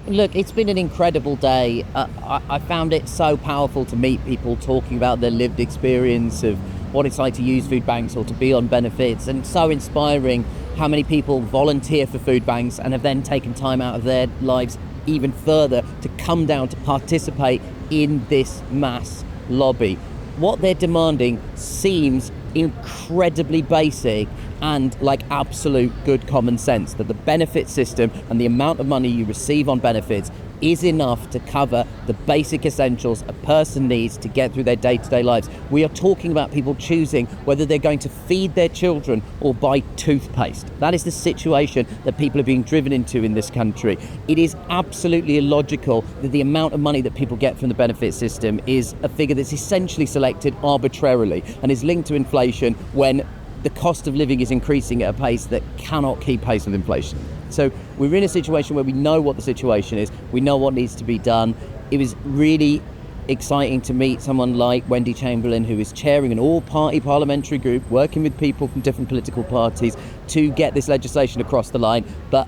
S4: Look, it's been an incredible day. I found it so powerful to meet people talking about their lived experience of what it's like to use food banks or to be on benefits, and so inspiring how many people volunteer for food banks and have then taken time out of their lives even further to come down to participate in this mass lobby. What they're demanding seems incredibly basic and like absolute good common sense, that the benefit system and the amount of money you receive on benefits is enough to cover the basic essentials a person needs to get through their day-to-day lives. We are talking about people choosing whether they're going to feed their children or buy toothpaste. That is the situation that people are being driven into in this country. It is absolutely illogical that the amount of money that people get from the benefit system is a figure that's essentially selected arbitrarily and is linked to inflation when the cost of living is increasing at a pace that cannot keep pace with inflation. So we're in a situation where we know what the situation is, we know what needs to be done. It was really exciting to meet someone like Wendy Chamberlain, who is chairing an all-party parliamentary group, working with people from different political parties to get this legislation across the line. But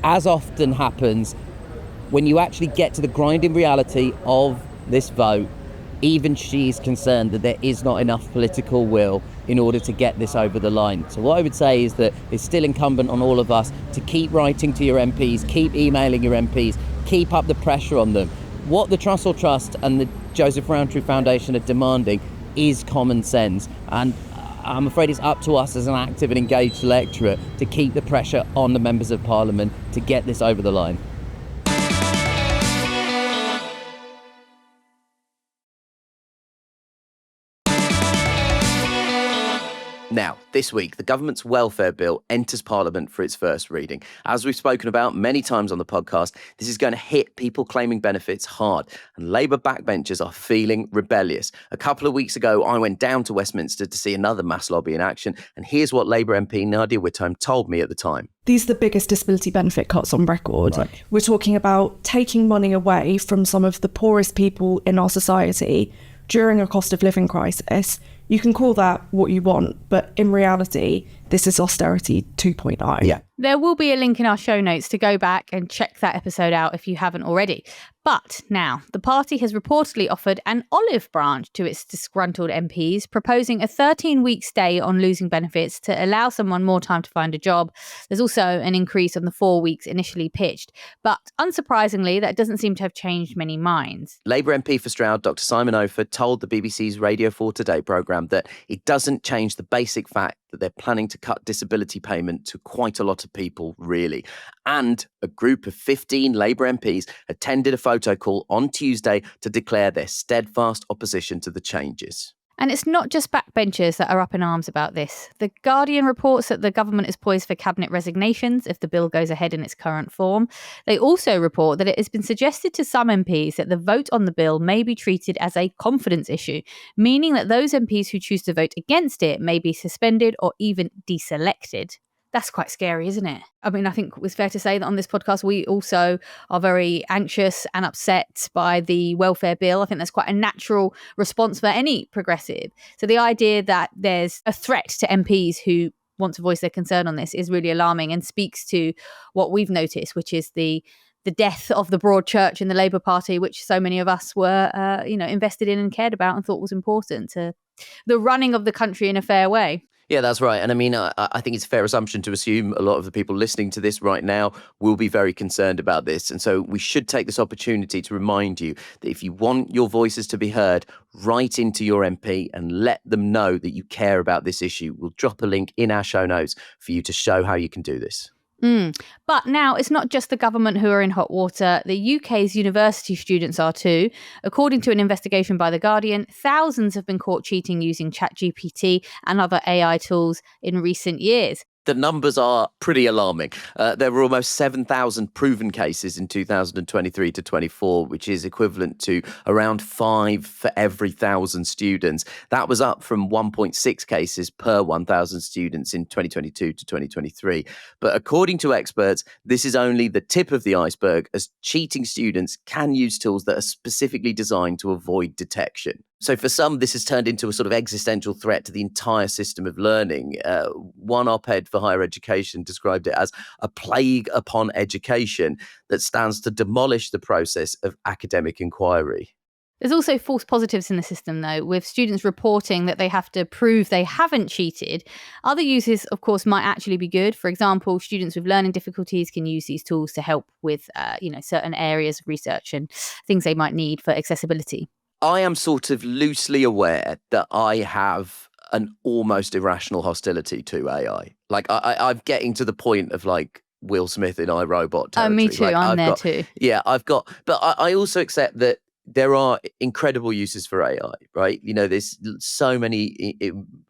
S4: as often happens, when you actually get to the grinding reality of this vote, even she's concerned that there is not enough political will in order to get this over the line. So what I would say is that it's still incumbent on all of us to keep writing to your MPs, keep emailing your MPs, keep up the pressure on them. What the Trussell Trust and the Joseph Rowntree Foundation are demanding is common sense, and I'm afraid it's up to us as an active and engaged electorate to keep the pressure on the members of Parliament to get this over the line.
S1: Now, this week, the government's welfare bill enters Parliament for its first reading. As we've spoken about many times on the podcast, this is going to hit people claiming benefits hard, and Labour backbenchers are feeling rebellious. A couple of weeks ago, I went down to Westminster to see another mass lobby in action, and here's what Labour MP Nadia Whittome told me at the time.
S15: These are the biggest disability benefit cuts on record. Right. We're talking about taking money away from some of the poorest people in our society during a cost of living crisis. You can call that what you want, but in reality, this is austerity 2.0.
S1: Yeah.
S2: There will be a link in our show notes to go back and check that episode out if you haven't already. But now, the party has reportedly offered an olive branch to its disgruntled MPs, proposing a 13-week stay on losing benefits to allow someone more time to find a job. There's also an increase on the 4 weeks initially pitched. But unsurprisingly, that doesn't seem to have changed many minds.
S1: Labour MP for Stroud, Dr Simon Ofer, told the BBC's Radio 4 Today programme that it doesn't change the basic fact that they're planning to cut disability payment to quite a lot of people, really. And a group of 15 Labour MPs attended a photo call on Tuesday to declare their steadfast opposition to the changes.
S2: And it's not just backbenchers that are up in arms about this. The Guardian reports that the government is poised for cabinet resignations if the bill goes ahead in its current form. They also report that it has been suggested to some MPs that the vote on the bill may be treated as a confidence issue, meaning that those MPs who choose to vote against it may be suspended or even deselected. That's quite scary, isn't it? I mean, I think it's fair to say that on this podcast, we also are very anxious and upset by the welfare bill. I think that's quite a natural response for any progressive. So the idea that there's a threat to MPs who want to voice their concern on this is really alarming and speaks to what we've noticed, which is the death of the broad church in the Labour Party, which so many of us were, invested in and cared about and thought was important to the running of the country in a fair way.
S1: Yeah, that's right. And I mean, I think it's a fair assumption to assume a lot of the people listening to this right now will be very concerned about this. And so we should take this opportunity to remind you that if you want your voices to be heard, write into your MP and let them know that you care about this issue. We'll drop a link in our show notes for you to show how you can do this.
S2: But now it's not just the government who are in hot water. The UK's university students are too. According to an investigation by The Guardian, thousands have been caught cheating using ChatGPT and other AI tools in recent years.
S1: The numbers are pretty alarming. There were almost 7,000 proven cases in 2023 to 24, which is equivalent to around 5 for every 1,000 students. That was up from 1.6 cases per 1,000 students in 2022 to 2023. But according to experts, this is only the tip of the iceberg, as cheating students can use tools that are specifically designed to avoid detection. So for some, this has turned into a sort of existential threat to the entire system of learning. One op-ed for higher education described it as a plague upon education that stands to demolish the process of academic inquiry.
S2: There's also false positives in the system, though, with students reporting that they have to prove they haven't cheated. Other uses, of course, might actually be good. For example, students with learning difficulties can use these tools to help with, certain areas of research and things they might need for accessibility.
S1: I am sort of loosely aware that I have an almost irrational hostility to AI. Like I'm getting to the point of like Will Smith in iRobot territory.
S2: Me too.
S1: Like,
S2: I'm there too.
S1: Yeah, but I also accept that there are incredible uses for AI, right? You know, there's so many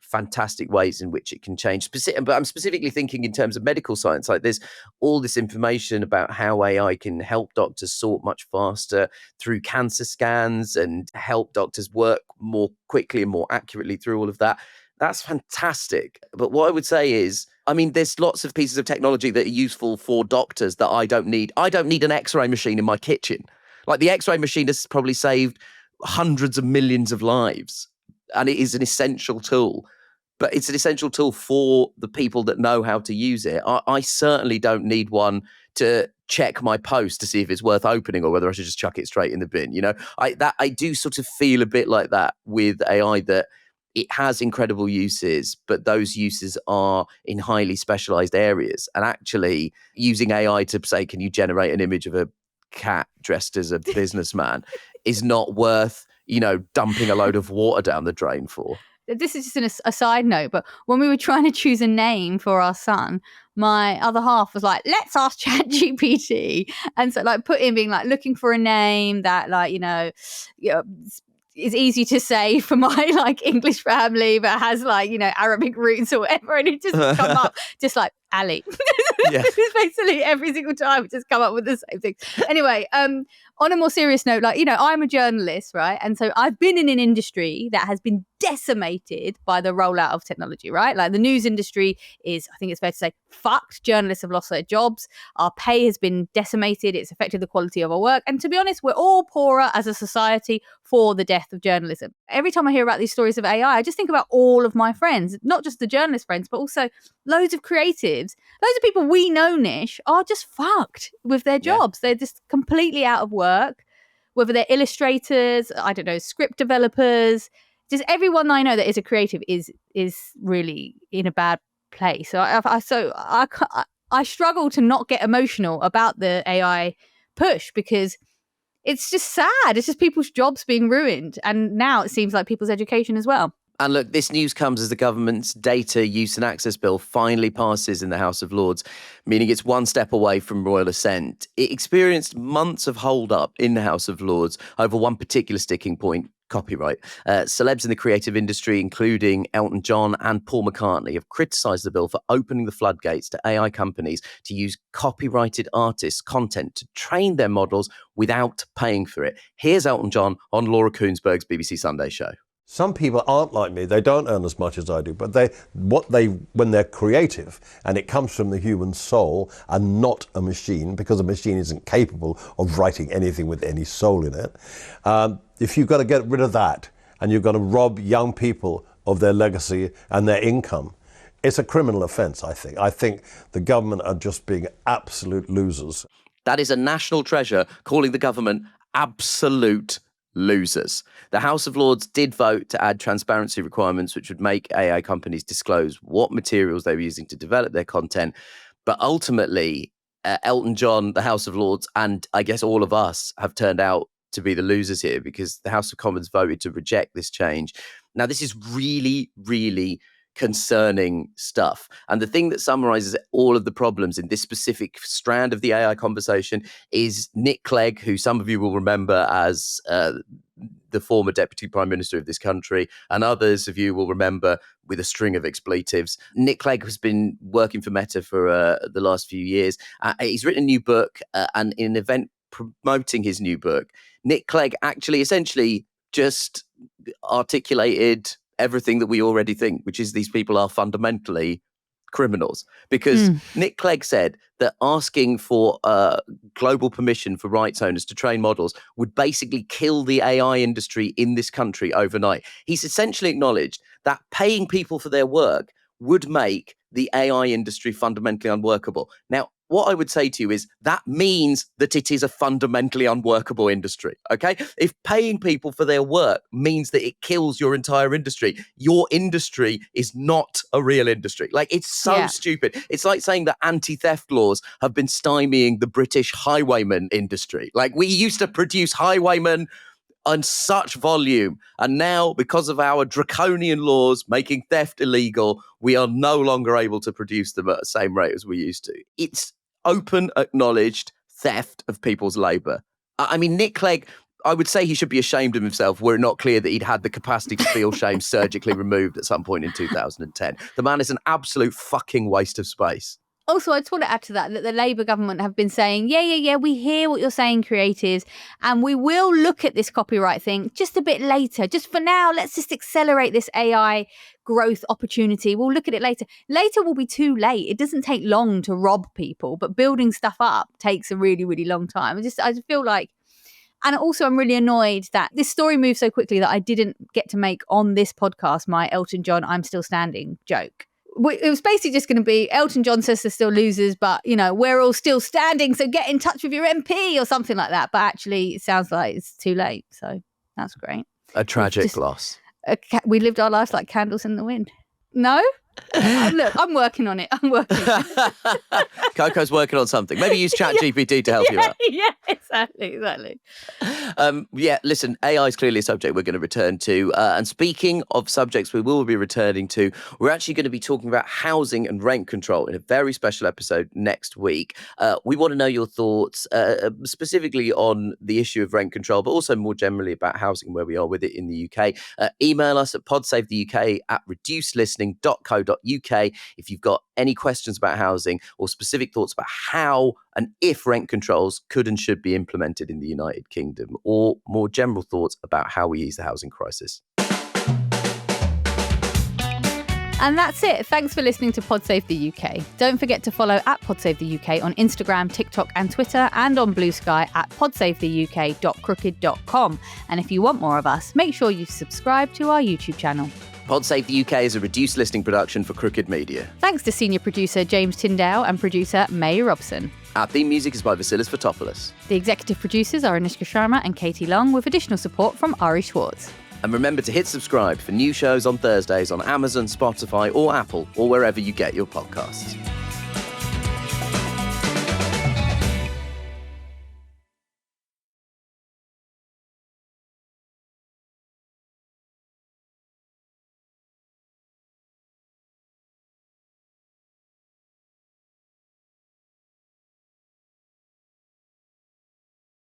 S1: fantastic ways in which it can change. But I'm specifically thinking in terms of medical science. Like there's all this information about how AI can help doctors sort much faster through cancer scans and help doctors work more quickly and more accurately through all of that. That's fantastic. But what I would say is, I mean, there's lots of pieces of technology that are useful for doctors that I don't need. I don't need an X-ray machine in my kitchen. Like the X-ray machine has probably saved hundreds of millions of lives, and it is an essential tool. But it's an essential tool for the people that know how to use it. I certainly don't need one to check my post to see if it's worth opening or whether I should just chuck it straight in the bin. You know, I do sort of feel a bit like that with AI, that it has incredible uses, but those uses are in highly specialized areas. And actually using AI to say, can you generate an image of a cat dressed as a businessman is not worth, dumping a load of water down the drain for.
S2: This is just a side note, but when we were trying to choose a name for our son, my other half was like, let's ask ChatGPT. And so put in being looking for a name that is easy to say for my like English family, but has like, you know, Arabic roots or whatever. And it just come up just like Ali.
S1: Yeah.
S2: It's basically every single time it just come up with the same thing. Anyway, on a more serious note, like, you know, I'm a journalist, right? And so I've been in an industry that has been decimated by the rollout of technology, right? Like the news industry is, I think it's fair to say, fucked. Journalists have lost their jobs. Our pay has been decimated. It's affected the quality of our work. And to be honest, we're all poorer as a society for the death of journalism. Every time I hear about these stories of AI, I just think about all of my friends, not just the journalist friends, but also loads of creatives, loads of people we know, Nish, are just fucked with their jobs. They're just completely out of work, whether they're illustrators, I don't know, script developers, just everyone I know that is a creative is really in a bad place. So I struggle to not get emotional about the AI push because it's just sad. It's just people's jobs being ruined. And now it seems like people's education as well.
S1: And look, this news comes as the government's data use and access bill finally passes in the House of Lords, meaning it's one step away from royal assent. It experienced months of hold-up in the House of Lords over one particular sticking point, copyright. Celebs in the creative industry, including Elton John and Paul McCartney, have criticised the bill for opening the floodgates to AI companies to use copyrighted artists' content to train their models without paying for it. Here's Elton John on Laura Kuenssberg's BBC Sunday show.
S16: Some people aren't like me. They don't earn as much as I do, but when they're creative and it comes from the human soul and not a machine, because a machine isn't capable of writing anything with any soul in it. If you've got to get rid of that and you've got to rob young people of their legacy and their income, it's a criminal offence, I think. I think the government are just being absolute losers.
S1: That is a national treasure calling the government absolute losers. The House of Lords did vote to add transparency requirements, which would make AI companies disclose what materials they were using to develop their content. But ultimately, Elton John, the House of Lords, and I guess all of us have turned out to be the losers here because the House of Commons voted to reject this change. Now, this is really, really concerning stuff. And the thing that summarizes all of the problems in this specific strand of the AI conversation is Nick Clegg, who some of you will remember as the former Deputy Prime Minister of this country, and others of you will remember with a string of expletives. Nick Clegg has been working for Meta for the last few years. He's written a new book, and in an event promoting his new book, Nick Clegg actually essentially just articulated everything that we already think, which is these people are fundamentally criminals. Because Nick Clegg said that asking for global permission for rights owners to train models would basically kill the AI industry in this country overnight. He's essentially acknowledged that paying people for their work would make the AI industry fundamentally unworkable. Now, what I would say to you is that means that it is a fundamentally unworkable industry, okay? If paying people for their work means that it kills your entire industry, your industry is not a real industry. Like, it's so stupid. It's like saying that anti-theft laws have been stymieing the British highwayman industry. Like, we used to produce highwaymen on such volume. And now, because of our draconian laws making theft illegal, we are no longer able to produce them at the same rate as we used to. It's open, acknowledged theft of people's labour. I mean, Nick Clegg, I would say he should be ashamed of himself were it not clear that he'd had the capacity to feel shame surgically removed at some point in 2010. The man is an absolute fucking waste of space.
S2: Also, I just want to add to that the Labour government have been saying, yeah, we hear what you're saying, creatives, and we will look at this copyright thing just a bit later. Just for now, let's just accelerate this AI growth opportunity. We'll look at it later. Later will be too late. It doesn't take long to rob people, but building stuff up takes a really, really long time. I just feel like, and also I'm really annoyed that this story moved so quickly that I didn't get to make on this podcast my Elton John, I'm still standing joke. It was basically just going to be Elton John says they're still losers, but, you know, we're all still standing, so get in touch with your MP or something like that. But actually, it sounds like it's too late. So that's great.
S1: A tragic loss.
S2: We lived our lives like candles in the wind. No? Look, I'm working on it.
S1: Coco's working on something. Maybe use ChatGPT to help you out.
S2: Yeah, exactly.
S1: Listen, AI is clearly a subject we're going to return to. And speaking of subjects we will be returning to, we're actually going to be talking about housing and rent control in a very special episode next week. We want to know your thoughts, specifically on the issue of rent control, but also more generally about housing, where we are with it in the UK. Email us at podsavetheuk@reducedlistening.co.uk if you've got any questions about housing or specific thoughts about how and if rent controls could and should be implemented in the United Kingdom, or more general thoughts about how we ease the housing crisis.
S2: And that's it. Thanks for listening to PodSave the UK. Don't forget to follow at PodSave the UK on Instagram, TikTok and Twitter, and on Blue Sky at podsavetheuk.crooked.com. And if you want more of us, make sure you subscribe to our YouTube channel.
S1: PodSave the UK is a reduced listing production for Crooked Media.
S2: Thanks to senior producer James Tyndale and producer May Robson.
S1: Our theme music is by Vasilis Fotopoulos.
S2: The executive producers are Anushka Sharma and Katie Long, with additional support from Ari Schwartz.
S1: And remember to hit subscribe for new shows on Thursdays on Amazon, Spotify or Apple, or wherever you get your podcasts.